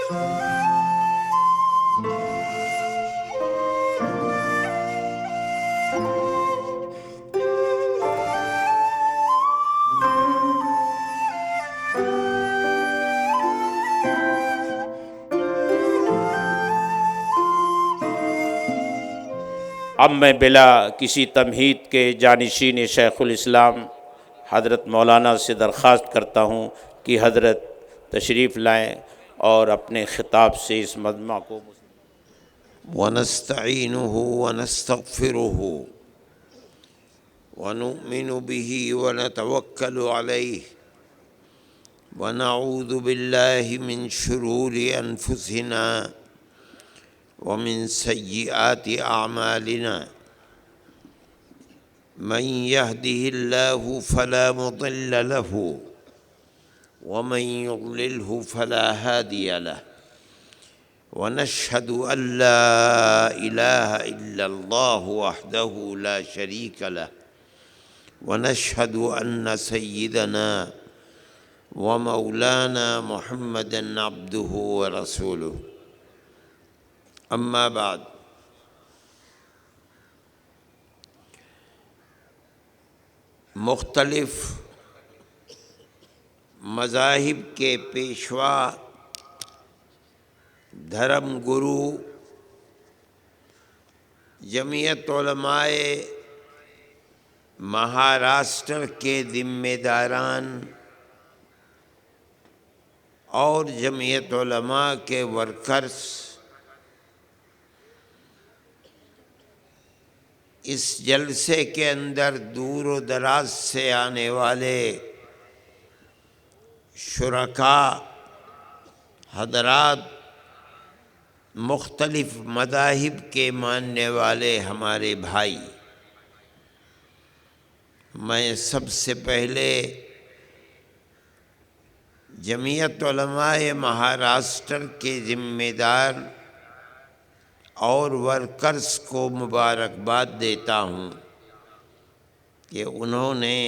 اب میں بلا کسی تمہید کے جانشین شیخ الاسلام حضرت مولانا سے درخواست کرتا ہوں کہ حضرت تشریف لائیں اور اپنے خطاب سے اس مجمع کو ونستعینہ ونستغفرہ ونؤمن بہ ونتوکل علیہ ونعوذ باللہ من شرور انفسنا ومن سیئات اعمالنا من يهده الله فلا مضل له ومن يضلله فلا هادي له ونشهد أن لا إله إلا الله وحده لا شريك له ونشهد أن سيدنا ومولانا محمدا عبده ورسوله أما بعد مختلف مذاہب کے پیشوا دھرم گرو جمعیت علماء مہاراشٹر کے ذمہ داران اور جمعیت علماء کے ورکرز اس جلسے کے اندر دور و دراز سے آنے والے شرکاء حضرات، مختلف مذاہب کے ماننے والے ہمارے بھائی، میں سب سے پہلے جمعیت علماء مہاراشٹر کے ذمہ دار اور ورکرز کو مبارکباد دیتا ہوں کہ انہوں نے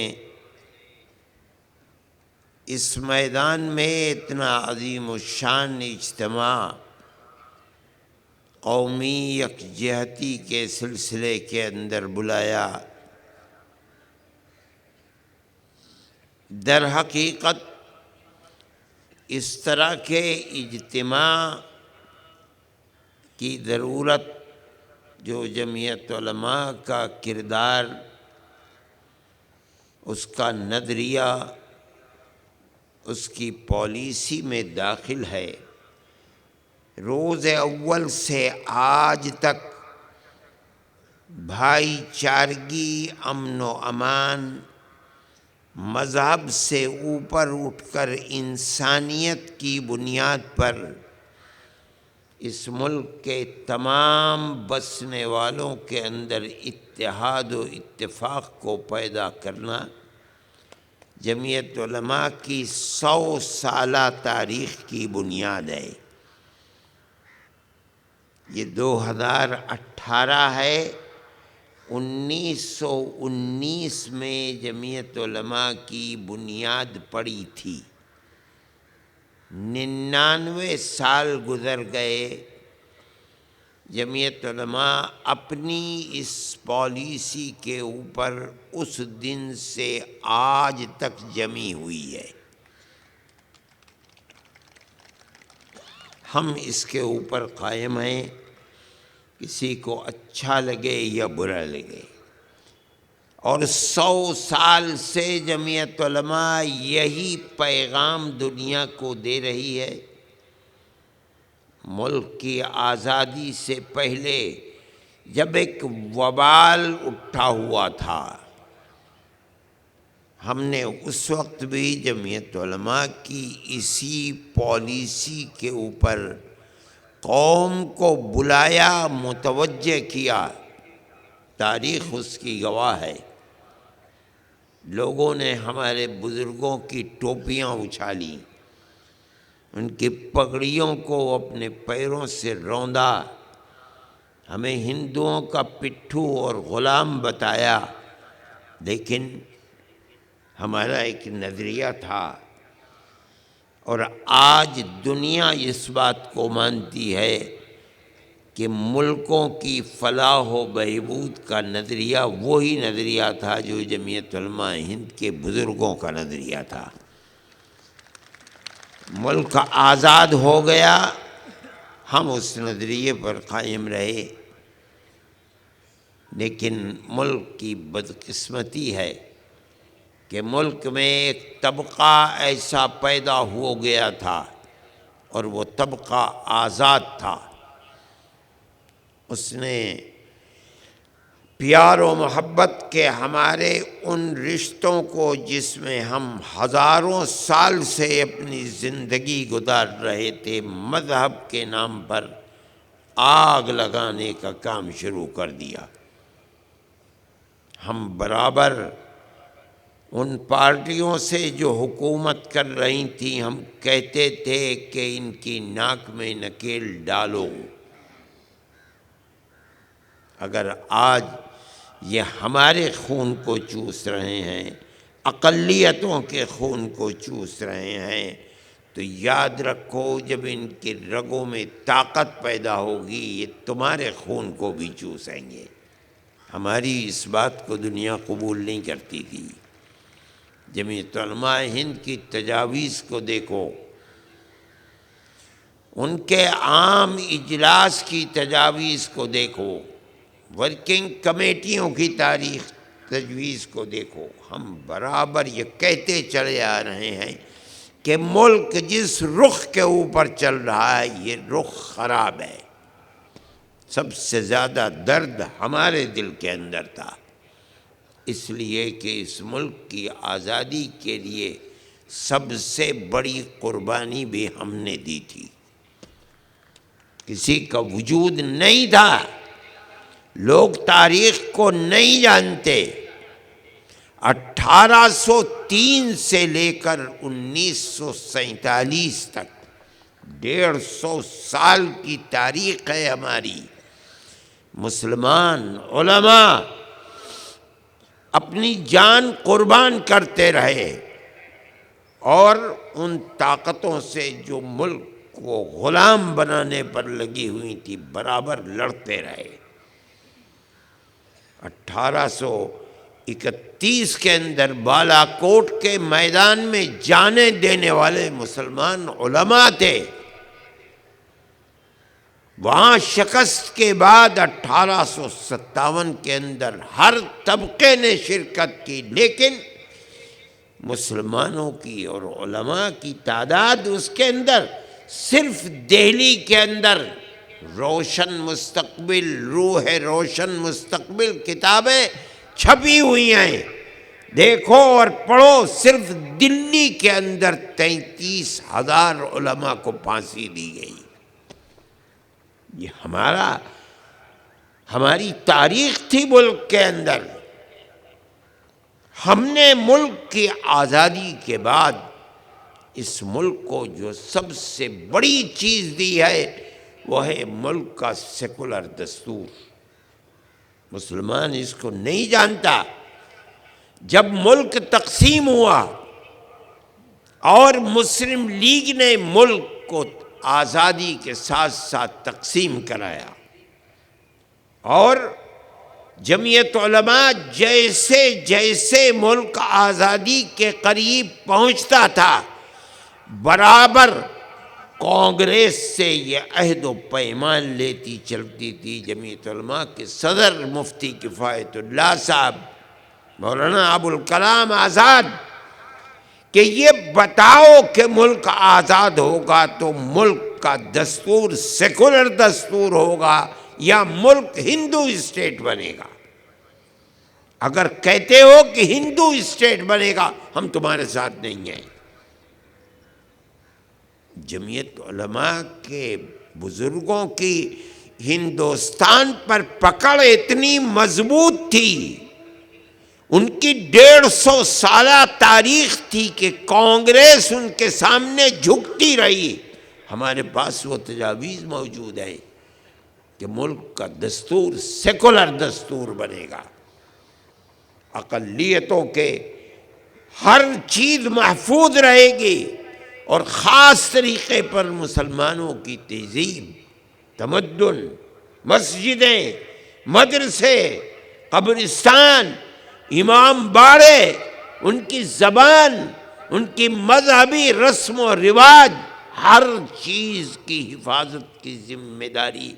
اس میدان میں اتنا عظیم الشان اجتماع قومی یکجہتی کے سلسلے کے اندر بلایا۔ در حقیقت اس طرح کے اجتماع کی ضرورت، جو جمعیت علماء کا کردار، اس کا نظریہ، اس کی پالیسی میں داخل ہے، روز اول سے آج تک بھائی چارگی، امن و امان، مذہب سے اوپر اٹھ کر انسانیت کی بنیاد پر اس ملک کے تمام بسنے والوں کے اندر اتحاد و اتفاق کو پیدا کرنا جمعیت علماء کی 100 سالہ تاریخ کی بنیاد ہے۔ یہ 2018 ہے، 1919 میں جمعیت علماء کی بنیاد پڑی تھی، 99 سال گزر گئے۔ جمعیت علماء اپنی اس پالیسی کے اوپر اس دن سے آج تک جمی ہوئی ہے۔ ہم اس کے اوپر قائم ہیں، کسی کو اچھا لگے یا برا لگے، اور 100 سال سے جمعیت علماء یہی پیغام دنیا کو دے رہی ہے۔ ملک کی آزادی سے پہلے جب ایک وبال اٹھا ہوا تھا، ہم نے اس وقت بھی جمعیت علماء کی اسی پالیسی کے اوپر قوم کو بلایا، متوجہ کیا، تاریخ اس کی گواہ ہے۔ لوگوں نے ہمارے بزرگوں کی ٹوپیاں اچھالی، ان کی پگڑیوں کو اپنے پیروں سے روندا، ہمیں ہندوؤں کا پٹھو اور غلام بتایا، لیکن ہمارا ایک نظریہ تھا اور آج دنیا اس بات کو مانتی ہے کہ ملکوں کی فلاح و بہبود کا نظریہ وہی نظریہ تھا جو جمعیت علماء ہند کے بزرگوں کا نظریہ تھا۔ ملک آزاد ہو گیا، ہم اس نظریے پر قائم رہے، لیکن ملک کی بدقسمتی ہے کہ ملک میں ایک طبقہ ایسا پیدا ہو گیا تھا اور وہ طبقہ آزاد تھا۔ اس نے پیار و محبت کے ہمارے ان رشتوں کو جس میں ہم ہزاروں سال سے اپنی زندگی گزار رہے تھے، مذہب کے نام پر آگ لگانے کا کام شروع کر دیا۔ ہم برابر ان پارٹیوں سے جو حکومت کر رہی تھیں ہم کہتے تھے کہ ان کی ناک میں نکیل ڈالو۔ اگر آج یہ ہمارے خون کو چوس رہے ہیں، اقلیتوں کے خون کو چوس رہے ہیں، تو یاد رکھو جب ان کی رگوں میں طاقت پیدا ہوگی یہ تمہارے خون کو بھی چوسیں گے۔ ہماری اس بات کو دنیا قبول نہیں کرتی تھی۔ جمعیت علماء ہند کی تجاویز کو دیکھو، ان کے عام اجلاس کی تجاویز کو دیکھو، ورکنگ کمیٹیوں کی تاریخ تجویز کو دیکھو۔ ہم برابر یہ کہتے چلے آ رہے ہیں کہ ملک جس رخ کے اوپر چل رہا ہے یہ رخ خراب ہے۔ سب سے زیادہ درد ہمارے دل کے اندر تھا، اس لیے کہ اس ملک کی آزادی کے لیے سب سے بڑی قربانی بھی ہم نے دی تھی۔ کسی کا وجود نہیں تھا، لوگ تاریخ کو نہیں جانتے۔ 1803 سے لے کر 1947 تک 150 سال کی تاریخ ہے ہماری۔ مسلمان علماء اپنی جان قربان کرتے رہے اور ان طاقتوں سے جو ملک کو غلام بنانے پر لگی ہوئی تھی برابر لڑتے رہے۔ 1831 کے اندر بالا کوٹ کے میدان میں جانیں دینے والے مسلمان علماء تھے۔ وہاں شکست کے بعد 1857 کے اندر ہر طبقے نے شرکت کی، لیکن مسلمانوں کی اور علماء کی تعداد اس کے اندر صرف دہلی کے اندر روشن مستقبل، روح روشن مستقبل کتابیں چھپی ہوئی ہیں، دیکھو اور پڑھو، صرف دلی کے اندر 33,000 علماء کو پھانسی دی گئی۔ یہ ہماری تاریخ تھی ملک کے اندر۔ ہم نے ملک کی آزادی کے بعد اس ملک کو جو سب سے بڑی چیز دی ہے وہ ہے ملک کا سیکولر دستور۔ مسلمان اس کو نہیں جانتا۔ جب ملک تقسیم ہوا اور مسلم لیگ نے ملک کو آزادی کے ساتھ ساتھ تقسیم کرایا اور جمعیت علماء جیسے جیسے ملک آزادی کے قریب پہنچتا تھا برابر کانگریس سے یہ عہد و پیمان لیتی چلتی تھی جمعیت علماء کے صدر مفتی کفایت اللہ صاحب، مولانا ابوالکلام آزاد، کہ یہ بتاؤ کہ ملک آزاد ہوگا تو ملک کا دستور سیکولر دستور ہوگا یا ملک ہندو اسٹیٹ بنے گا۔ اگر کہتے ہو کہ ہندو اسٹیٹ بنے گا ہم تمہارے ساتھ نہیں ہیں۔ جمعیت علماء کے بزرگوں کی ہندوستان پر پکڑ اتنی مضبوط تھی، ان کی 150 سالہ تاریخ تھی کہ کانگریس ان کے سامنے جھکتی رہی۔ ہمارے پاس وہ تجاویز موجود ہیں کہ ملک کا دستور سیکولر دستور بنے گا، اقلیتوں کے ہر چیز محفوظ رہے گی اور خاص طریقے پر مسلمانوں کی تہذیب، تمدن، مسجدیں، مدرسے، قبرستان، امام باڑے، ان کی زبان، ان کی مذہبی رسم و رواج، ہر چیز کی حفاظت کی ذمہ داری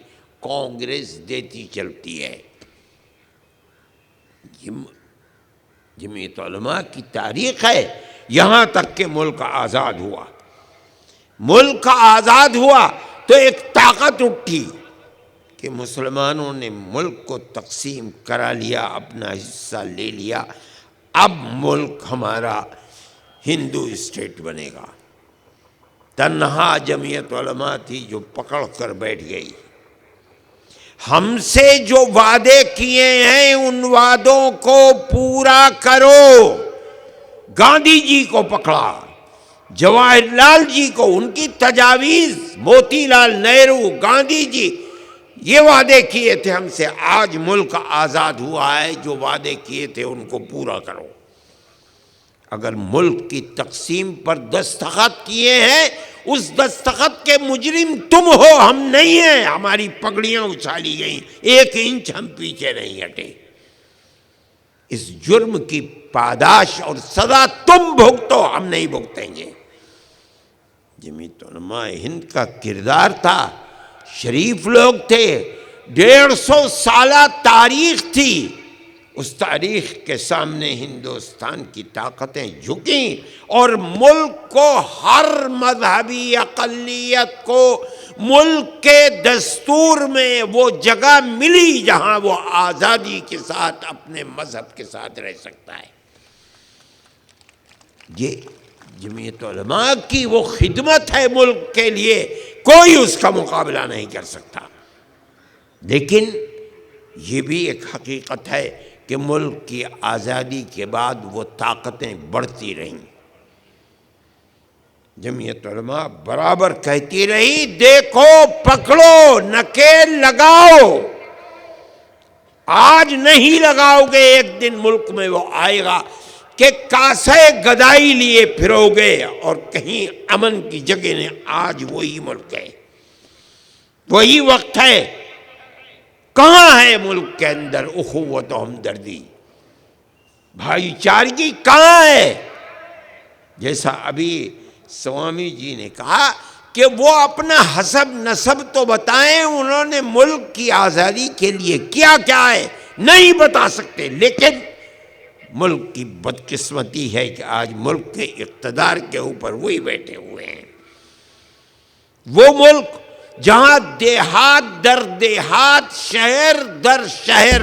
کانگریس دیتی چلتی ہے۔ جمعیت علماء کی تاریخ ہے، یہاں تک کہ ملک آزاد ہوا۔ ملک آزاد ہوا تو ایک طاقت اٹھی کہ مسلمانوں نے ملک کو تقسیم کرا لیا، اپنا حصہ لے لیا، اب ملک ہمارا ہندو اسٹیٹ بنے گا۔ تنہا جمعیت علماء تھی جو پکڑ کر بیٹھ گئی۔ ہم سے جو وعدے کیے ہیں ان وعدوں کو پورا کرو۔ گاندھی جی کو پکڑا، جواہر لال جی کو، ان کی تجاویز، موتی لال نہرو، گاندھی جی، یہ وعدے کیے تھے ہم سے۔ آج ملک آزاد ہوا ہے، جو وعدے کیے تھے ان کو پورا کرو۔ اگر ملک کی تقسیم پر دستخط کیے ہیں، اس دستخط کے مجرم تم ہو، ہم نہیں ہیں۔ ہماری پگڑیاں اچھالی گئیں، 1 انچ ہم پیچھے نہیں ہٹے۔ اس جرم کی پاداش اور سزا تم بھگتو، ہم نہیں بھگتیں گے۔ جمعیت علماء ہند کا کردار تھا، شریف لوگ تھے، 150 سالہ تاریخ تھی۔ اس تاریخ کے سامنے ہندوستان کی طاقتیں جھکیں اور ملک کو، ہر مذہبی اقلیت کو ملک کے دستور میں وہ جگہ ملی جہاں وہ آزادی کے ساتھ اپنے مذہب کے ساتھ رہ سکتا ہے۔ یہ جمعیت علماء کی وہ خدمت ہے ملک کے لیے، کوئی اس کا مقابلہ نہیں کر سکتا۔ لیکن یہ بھی ایک حقیقت ہے کہ ملک کی آزادی کے بعد وہ طاقتیں بڑھتی رہیں۔ جمعیت علماء برابر کہتی رہی، دیکھو، پکڑو، نکیل لگاؤ۔ آج نہیں لگاؤ گے، ایک دن ملک میں وہ آئے گا کہ کاسے گدائی لیے پھرو گے اور کہیں امن کی جگہ نے۔ آج وہی ملک ہے، وہی وقت ہے۔ کہاں ہے ملک کے اندر اخوت و ہمدردی، بھائی چارگی کہاں ہے؟ جیسا ابھی سوامی جی نے کہا کہ وہ اپنا حسب نسب تو بتائیں، انہوں نے ملک کی آزادی کے لیے کیا کیا ہے نہیں بتا سکتے۔ لیکن ملک کی بدقسمتی ہے کہ آج ملک کے اقتدار کے اوپر وہی بیٹھے ہوئے ہیں۔ وہ ملک جہاں دیہات در دیہات، شہر در شہر،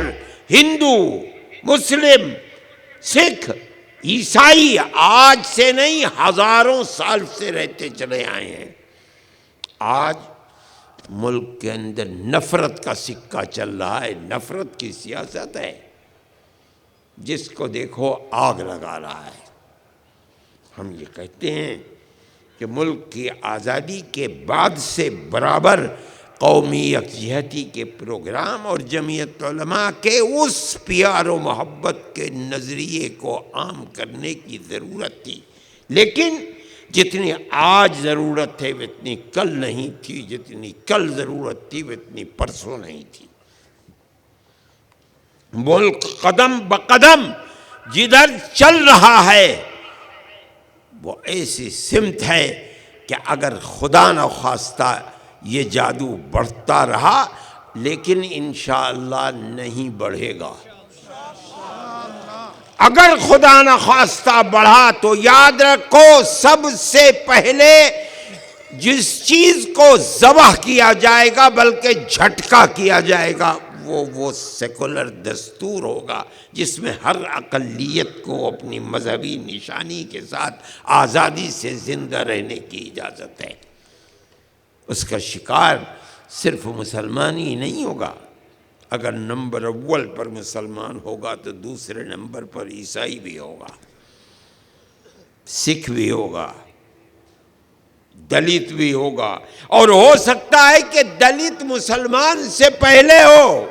ہندو، مسلم، سکھ، عیسائی آج سے نہیں، ہزاروں سال سے رہتے چلے آئے ہیں۔ آج ملک کے اندر نفرت کا سکہ چل رہا ہے، نفرت کی سیاست ہے، جس کو دیکھو آگ لگا رہا ہے۔ ہم یہ کہتے ہیں کہ ملک کی آزادی کے بعد سے برابر قومی یکجہتی کے پروگرام اور جمعیت علماء کے اس پیار و محبت کے نظریے کو عام کرنے کی ضرورت تھی، لیکن جتنی آج ضرورت ہے اتنی کل نہیں تھی، جتنی کل ضرورت تھی اتنی پرسوں نہیں تھی۔ ملک قدم بقدم جدھر چل رہا ہے وہ ایسی سمت ہے کہ اگر خدا نہ خواستہ یہ جادو بڑھتا رہا، لیکن انشاءاللہ نہیں بڑھے گا۔ اگر خدا نہ خواستہ بڑھا تو یاد رکھو، سب سے پہلے جس چیز کو ذبح کیا جائے گا بلکہ جھٹکا کیا جائے گا وہ سیکولر دستور ہوگا، جس میں ہر اقلیت کو اپنی مذہبی نشانی کے ساتھ آزادی سے زندہ رہنے کی اجازت ہے۔ اس کا شکار صرف مسلمان ہی نہیں ہوگا۔ اگر نمبر اول پر مسلمان ہوگا تو دوسرے نمبر پر عیسائی بھی ہوگا، سکھ بھی ہوگا، دلت بھی ہوگا، اور ہو سکتا ہے کہ دلت مسلمان سے پہلے ہو،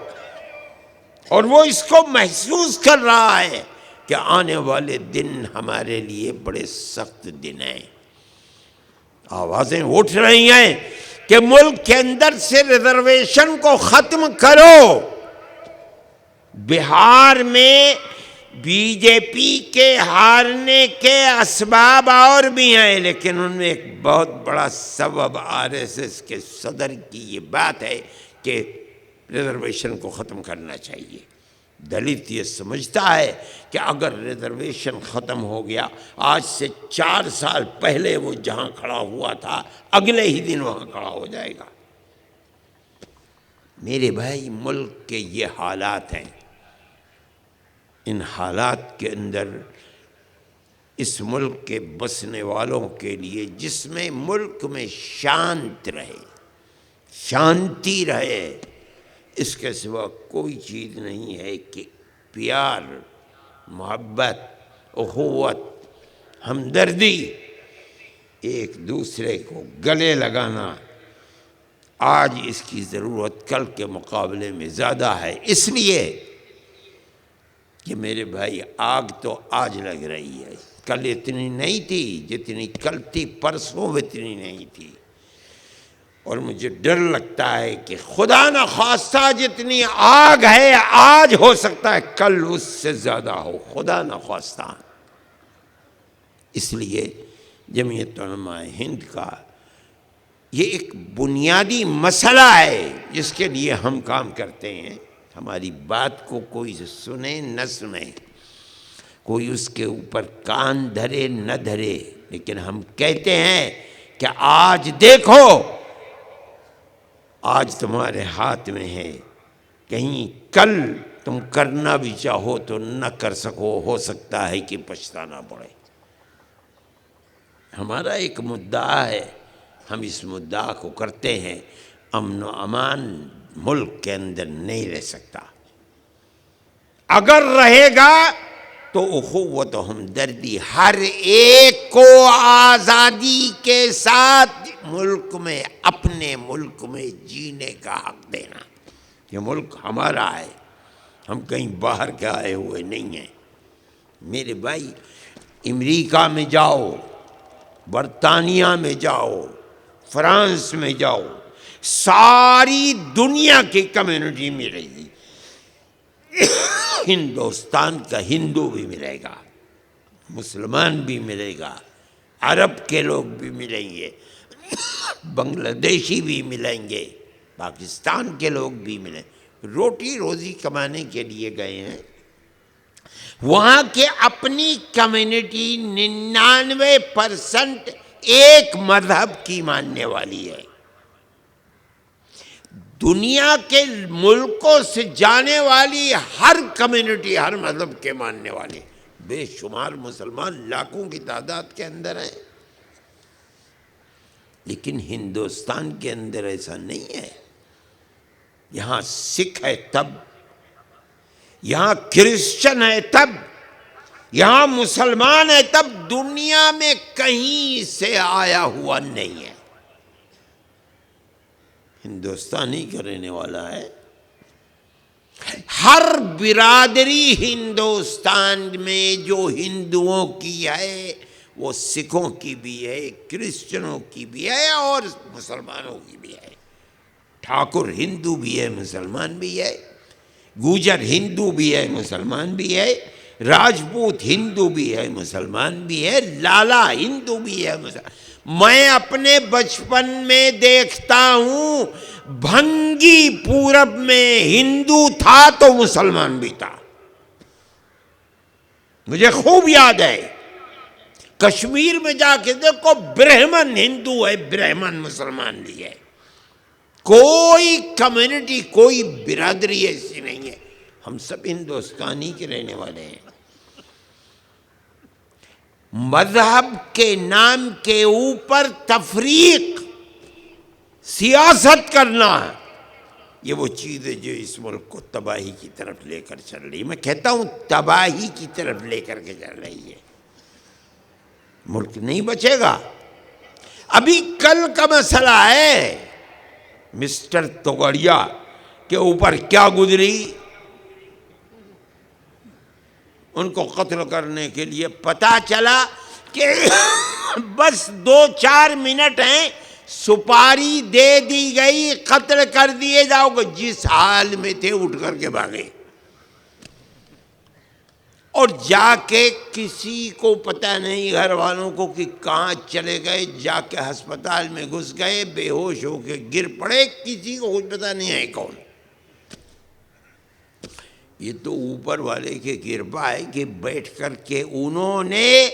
اور وہ اس کو محسوس کر رہا ہے کہ آنے والے دن ہمارے لیے بڑے سخت دن ہیں۔ آوازیں اٹھ رہی ہیں کہ ملک کے اندر سے ریزرویشن کو ختم کرو۔ بہار میں بی جے پی کے ہارنے کے اسباب اور بھی ہیں، لیکن ان میں ایک بہت بڑا سبب RSS کے صدر کی یہ بات ہے کہ ریزرویشن کو ختم کرنا چاہیے۔ دلت یہ سمجھتا ہے کہ اگر ریزرویشن ختم ہو گیا، آج سے 4 سال پہلے وہ جہاں کھڑا ہوا تھا اگلے ہی دن وہاں کھڑا ہو جائے گا۔ میرے بھائی، ملک کے یہ حالات ہیں۔ ان حالات کے اندر اس ملک کے بسنے والوں کے لیے، جس میں ملک میں شانتی رہے، اس کے سوا کوئی چیز نہیں ہے کہ پیار، محبت، اخوت، ہمدردی، ایک دوسرے کو گلے لگانا۔ آج اس کی ضرورت کل کے مقابلے میں زیادہ ہے، اس لیے کہ میرے بھائی، آگ تو آج لگ رہی ہے، کل اتنی نہیں تھی جتنی کل تھی، پرسوں اتنی نہیں تھی۔ اور مجھے ڈر لگتا ہے کہ خدا نخواستہ جتنی آگ ہے آج، ہو سکتا ہے کل اس سے زیادہ ہو، خدا نخواستہ۔ اس لیے جمعیت علماء ہند کا یہ ایک بنیادی مسئلہ ہے جس کے لیے ہم کام کرتے ہیں۔ ہماری بات کو کوئی سنے نہ سنے، کوئی اس کے اوپر کان دھرے نہ دھرے، لیکن ہم کہتے ہیں کہ آج دیکھو، آج تمہارے ہاتھ میں ہے، کہیں کل تم کرنا بھی چاہو تو نہ کر سکو، ہو سکتا ہے کہ پچھتانا پڑے۔ ہمارا ایک مدعا ہے، ہم اس مدعا کو کرتے ہیں۔ امن و امان ملک کے اندر نہیں رہ سکتا، اگر رہے گا تو اخوت و ہمدردی، ہر ایک کو آزادی کے ساتھ ملک میں، اپنے ملک میں جینے کا حق دینا۔ یہ ملک ہمارا ہے، ہم کہیں باہر کے آئے ہوئے نہیں ہیں۔ میرے بھائی، امریکہ میں جاؤ، برطانیہ میں جاؤ، فرانس میں جاؤ، ساری دنیا کی کمیونٹی ملے گی۔ ہندوستان کا ہندو بھی ملے گا، مسلمان بھی ملے گا، عرب کے لوگ بھی ملیں گے، بنگلہ دیشی بھی ملیں گے، پاکستان کے لوگ بھی ملیں۔ روٹی روزی کمانے کے لیے گئے ہیں۔ وہاں کے اپنی کمیونٹی 99% ایک مذہب کی ماننے والی ہے۔ دنیا کے ملکوں سے جانے والی ہر کمیونٹی، ہر مذہب کے ماننے والے، بے شمار مسلمان لاکھوں کی تعداد کے اندر ہیں۔ لیکن ہندوستان کے اندر ایسا نہیں ہے۔ یہاں سکھ ہے تب، یہاں کرسچن ہے تب، یہاں مسلمان ہے تب، دنیا میں کہیں سے آیا ہوا نہیں ہے۔ ہندوستانی کا رہنے والا ہے۔ ہر برادری ہندوستان میں جو ہندوؤں کی ہے، وہ سکھوں کی بھی ہے، کرسچنوں کی بھی ہے، اور مسلمانوں کی بھی ہے۔ ٹھاکر ہندو بھی ہے، مسلمان بھی ہے، گوجر ہندو بھی ہے، مسلمان بھی ہے، راجپوت ہندو بھی ہے، مسلمان بھی ہے، لالا ہندو بھی ہے، مسلمان۔ میں اپنے بچپن میں دیکھتا ہوں، بھنگی پورب میں ہندو تھا تو مسلمان بھی تھا، مجھے خوب یاد ہے۔ کشمیر میں جا کے دیکھو، برہمن ہندو ہے، برہمن مسلمان بھی ہے۔ کوئی کمیونٹی، کوئی برادری ایسی نہیں ہے، ہم سب ہندوستانی کے رہنے والے ہیں۔ مذہب کے نام کے اوپر تفریق، سیاست کرنا، یہ وہ چیز ہے جو اس ملک کو تباہی کی طرف لے کر چل رہی ہے۔ میں کہتا ہوں تباہی کی طرف لے کر کے چل رہی ہے۔ ملک نہیں بچے گا۔ ابھی کل کا مسئلہ ہے، مسٹر توگڑیا کے اوپر کیا گزری، ان کو قتل کرنے کے لیے پتہ چلا کہ بس 2-4 منٹ ہیں، سپاری دے دی گئی، قتل کر دیے جاؤ گے، جس حال میں تھے اٹھ کر کے بھاگے، اور جا کے کسی کو پتہ نہیں گھر والوں کو کہ کہاں چلے گئے، جا کے ہسپتال میں گھس گئے، بے ہوش ہو کے گر پڑے، کسی کو کچھ پتہ نہیں ہے کون۔ یہ تو اوپر والے کی کرپا ہے کہ بیٹھ کر کے انہوں نے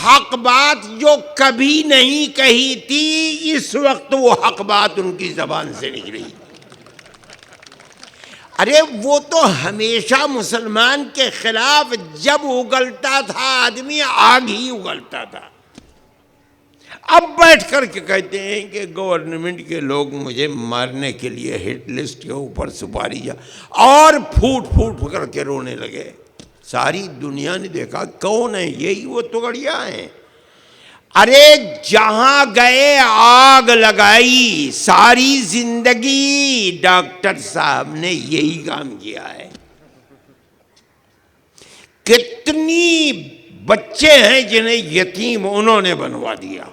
حق بات جو کبھی نہیں کہی تھی، اس وقت وہ حق بات ان کی زبان سے نکلی۔ ارے وہ تو ہمیشہ مسلمان کے خلاف جب اگلتا تھا آدمی، آگ ہی اگلتا تھا، اب بیٹھ کر کے کہتے ہیں کہ گورنمنٹ کے لوگ مجھے مارنے کے لیے ہٹ لسٹ کے اوپر سپاری جا، اور پھوٹ پھوٹ کر کے رونے لگے۔ ساری دنیا نے دیکھا کون ہے، یہی وہ تگڑیا ہیں۔ ارے جہاں گئے آگ لگائی، ساری زندگی ڈاکٹر صاحب نے یہی کام کیا ہے۔ کتنی بچے ہیں جنہیں یتیم انہوں نے بنوا دیا،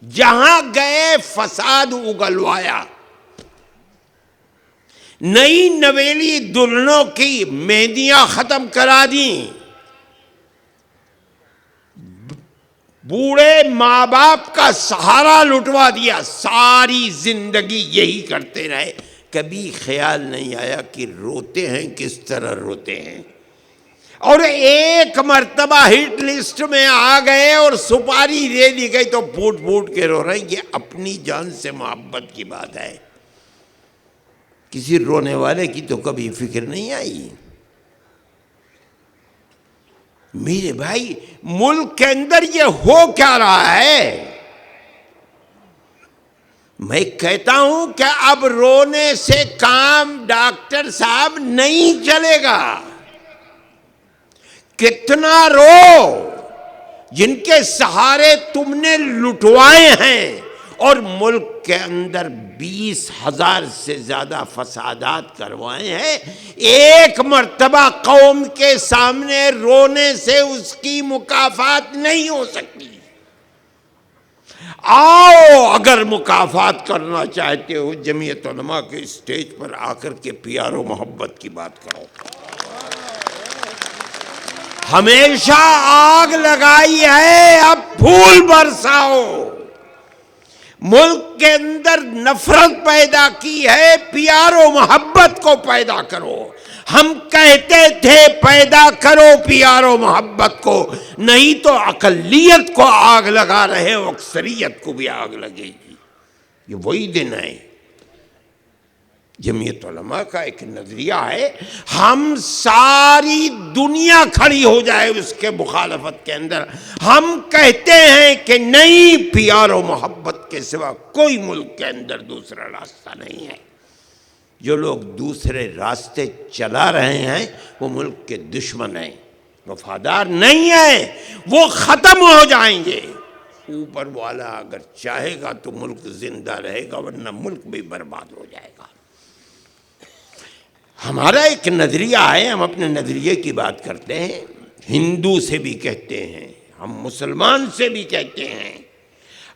جہاں گئے فساد اگلوایا، نئی نویلی دلہنوں کی مہندیاں ختم کرا دیں، بوڑھے ماں باپ کا سہارا لٹوا دیا، ساری زندگی یہی کرتے رہے، کبھی خیال نہیں آیا کہ روتے ہیں کس طرح روتے ہیں۔ اور ایک مرتبہ ہٹ لسٹ میں آ گئے اور سپاری دے دی گئی تو پھوٹ پھوٹ کے رو رہے ہیں۔ یہ اپنی جان سے محبت کی بات ہے، کسی رونے والے کی تو کبھی فکر نہیں آئی۔ میرے بھائی ملک کے اندر یہ ہو کیا رہا ہے؟ میں کہتا ہوں کہ اب رونے سے کام ڈاکٹر صاحب نہیں چلے گا۔ کتنا رو، جن کے سہارے تم نے لٹوائے ہیں، اور ملک کے اندر 20,000 سے زیادہ فسادات کروائے ہیں، ایک مرتبہ قوم کے سامنے رونے سے اس کی مکافات نہیں ہو سکتی۔ آؤ اگر مکافات کرنا چاہتے ہو، جمعیت علماء کے اسٹیج پر آ کر کے پیار و محبت کی بات کرو۔ ہمیشہ آگ لگائی ہے، اب پھول برساؤ۔ ملک کے اندر نفرت پیدا کی ہے، پیار و محبت کو پیدا کرو۔ ہم کہتے تھے پیدا کرو پیار و محبت کو، نہیں تو اقلیت کو آگ لگا رہے ہو، اکثریت کو بھی آگ لگے گی۔ یہ وہی دن ہے۔ جمعیت علماء کا ایک نظریہ ہے، ہم ساری دنیا کھڑی ہو جائے اس کے مخالفت کے اندر، ہم کہتے ہیں کہ نہیں، پیار و محبت کے سوا کوئی ملک کے اندر دوسرا راستہ نہیں ہے۔ جو لوگ دوسرے راستے چلا رہے ہیں وہ ملک کے دشمن ہیں، وفادار نہیں ہیں، وہ ختم ہو جائیں گے۔ اوپر والا اگر چاہے گا تو ملک زندہ رہے گا، ورنہ ملک بھی برباد ہو جائے گا۔ ہمارا ایک نظریہ ہے، ہم اپنے نظریے کی بات کرتے ہیں، ہندو سے بھی کہتے ہیں، ہم مسلمان سے بھی کہتے ہیں،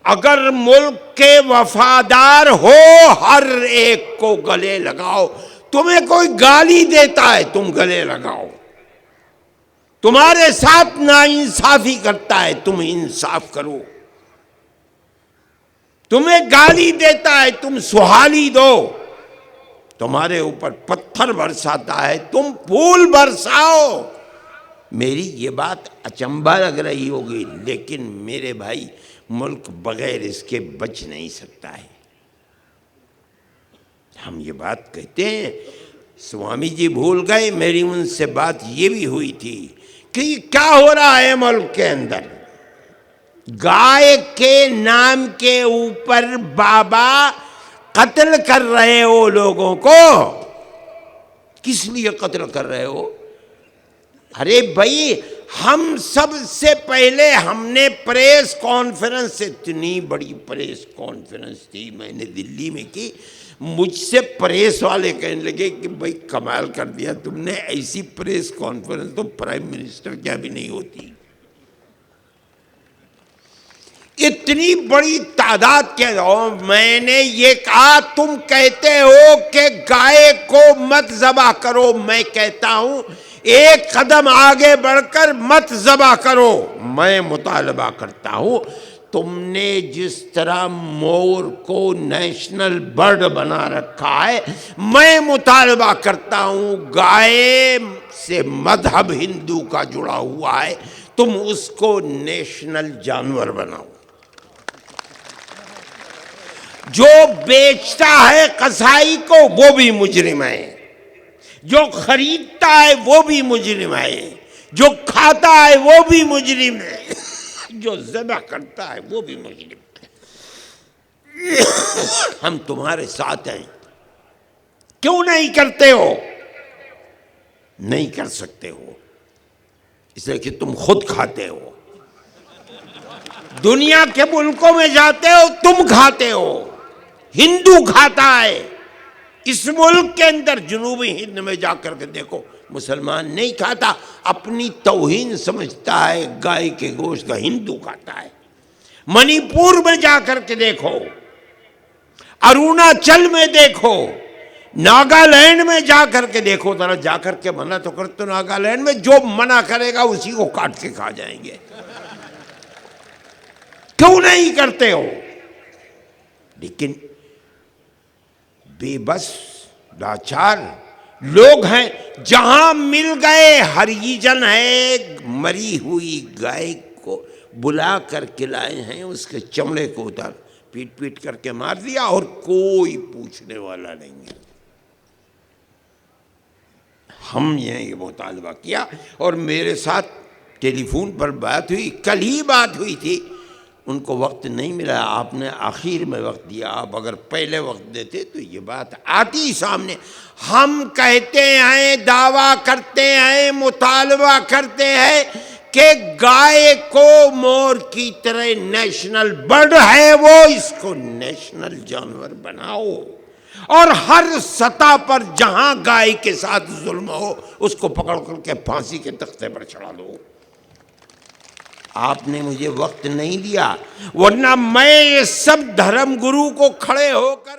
اگر ملک کے وفادار ہو ہر ایک کو گلے لگاؤ۔ تمہیں کوئی گالی دیتا ہے تم گلے لگاؤ، تمہارے ساتھ ناانصافی کرتا ہے تم انصاف کرو، تمہیں گالی دیتا ہے تم سہالی دو، تمہارے اوپر پتھر برساتا ہے تم پھول برساؤ۔ میری یہ بات اچنبھا لگ رہی ہوگی، لیکن میرے بھائی ملک بغیر اس کے بچ نہیں سکتا ہے۔ ہم یہ بات کہتے ہیں، سوامی جی بھول گئے، میری ان سے بات یہ بھی ہوئی تھی کہ کیا ہو رہا ہے ملک کے اندر؟ گائے کے نام کے اوپر بابا قتل کر رہے ہو لوگوں کو، کس لیے قتل کر رہے ہو؟ ارے بھائی، ہم سب سے پہلے ہم نے پریس کانفرنس، اتنی بڑی پریس کانفرنس تھی میں نے دلی میں کی، مجھ سے پریس والے کہنے لگے کہ بھائی کمال کر دیا تم نے، ایسی پریس کانفرنس تو پرائم منسٹر کیا بھی نہیں ہوتی۔ اتنی بڑی تعداد کے لوگ، میں نے یہ کہا تم کہتے ہو کہ گائے کو مت ذبح کرو، میں کہتا ہوں ایک قدم آگے بڑھ کر مت ذبح کرو۔ میں مطالبہ کرتا ہوں تم نے جس طرح مور کو نیشنل برڈ بنا رکھا ہے، میں مطالبہ کرتا ہوں گائے سے مذہب ہندو کا جڑا ہوا ہے، تم اس کو نیشنل جانور بناؤ۔ جو بیچتا ہے قصائی کو وہ بھی مجرم ہے، جو خریدتا ہے وہ بھی مجرم ہے، جو کھاتا ہے وہ بھی مجرم ہے، جو ذبح کرتا ہے وہ بھی مجرم ہے۔ ہم تمہارے ساتھ ہیں، کیوں نہیں کرتے ہو؟ نہیں کر سکتے ہو اس لیے کہ تم خود کھاتے ہو، دنیا کے ملکوں میں جاتے ہو تم کھاتے ہو، ہندو کھاتا ہے۔ اس ملک کے اندر جنوبی ہند میں جا کر کے دیکھو مسلمان نہیں کھاتا، اپنی توہین سمجھتا ہے گائے کے گوشت کا، ہندو کھاتا ہے۔ منی پور میں جا کر کے دیکھو، اروناچل میں دیکھو، ناگالینڈ میں جا کر کے دیکھو، ذرا جا کر کے منع تو کرتے ناگالینڈ میں، جو منع کرے گا اسی کو کاٹ کے کھا جائیں گے۔ کیوں نہیں کرتے ہو؟ لیکن بے بس لاچار لوگ ہیں، جہاں مل گئے ہریجن ہے، مری ہوئی گائے کو بلا کر کے لائے ہیں، اس کے چمڑے کو اتار پیٹ پیٹ کر کے مار دیا اور کوئی پوچھنے والا نہیں ہے۔ ہم یہ مطالبہ کیا اور میرے ساتھ ٹیلی فون پر بات ہوئی، کل ہی بات ہوئی تھی، ان کو وقت نہیں ملا، آپ نے آخر میں وقت دیا، آپ اگر پہلے وقت دیتے تو یہ بات آتی سامنے۔ ہم کہتے ہیں، دعویٰ کرتے ہیں، مطالبہ کرتے ہیں کہ گائے کو مور کی طرح نیشنل برڈ ہے وہ، اس کو نیشنل جانور بناؤ، اور ہر سطح پر جہاں گائے کے ساتھ ظلم ہو اس کو پکڑ کر کے پھانسی کے تختے پر چڑھا دو۔ آپ نے مجھے وقت نہیں دیا، ورنہ میں یہ سب دھرم گرو کو کھڑے ہو کر